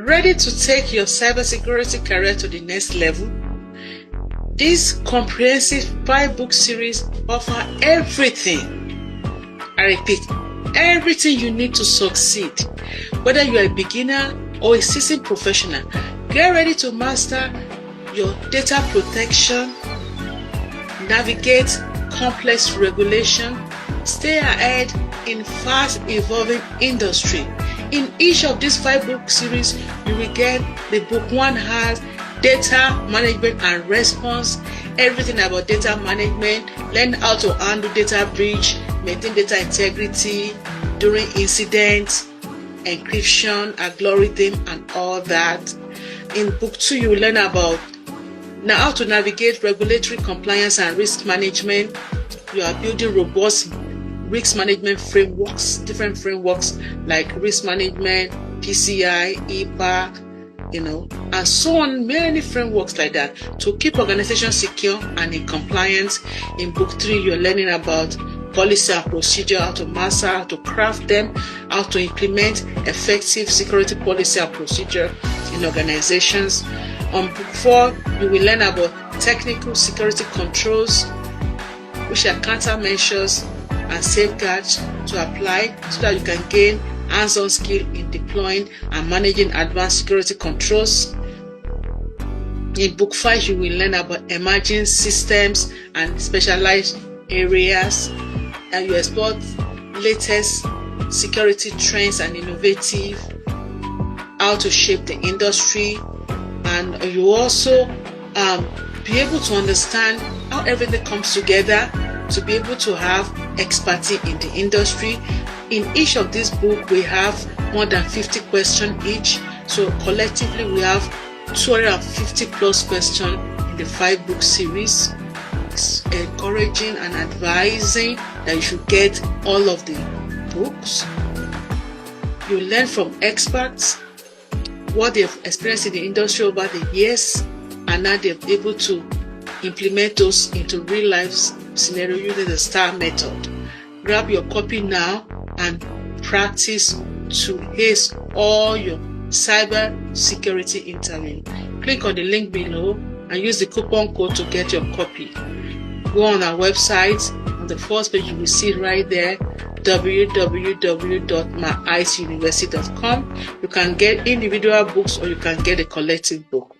Ready to take your cybersecurity career to the next level? This comprehensive 5-book series offers everything. I repeat, everything you need to succeed. Whether you are a beginner or a seasoned professional, get ready to master your data protection, navigate complex regulation, stay ahead in fast evolving industry. In each of these 5-book series, you will get the book 1 has data management and response, everything about data management, learn how to handle data breach, maintain data integrity during incidents, encryption, algorithm, and all that. In book 2, you will learn about now how to navigate regulatory compliance and risk management. You are building robust risk management frameworks, different frameworks like risk management, PCI, EPA, and so on, many frameworks like that to keep organizations secure and in compliance. In book 3, you're learning about policy and procedure, how to master, how to craft them, how to implement effective security policy and procedure in organizations. On book 4, you will learn about technical security controls, which are countermeasures and safeguards to apply so that you can gain hands-on skill in deploying and managing advanced security controls. In book 5, you will learn about emerging systems and specialized areas, and you explore latest security trends and innovative, how to shape the industry, and you also be able to understand how everything comes together to be able to have expertise in the industry. In each of these books, we have more than 50 questions each. So collectively, we have 250 plus questions in the 5-book series. It's encouraging and advising that you should get all of the books. You learn from experts what they've experienced in the industry over the years, and now they're able to implement those into real life scenario using the STAR method. Grab your copy now and practice to ace all your cyber security interview. Click on the link below and use the coupon code to get your copy. Go on our website. On the first page, you will see right there www.myicuniversity.com. You can get individual books or you can get a collective book.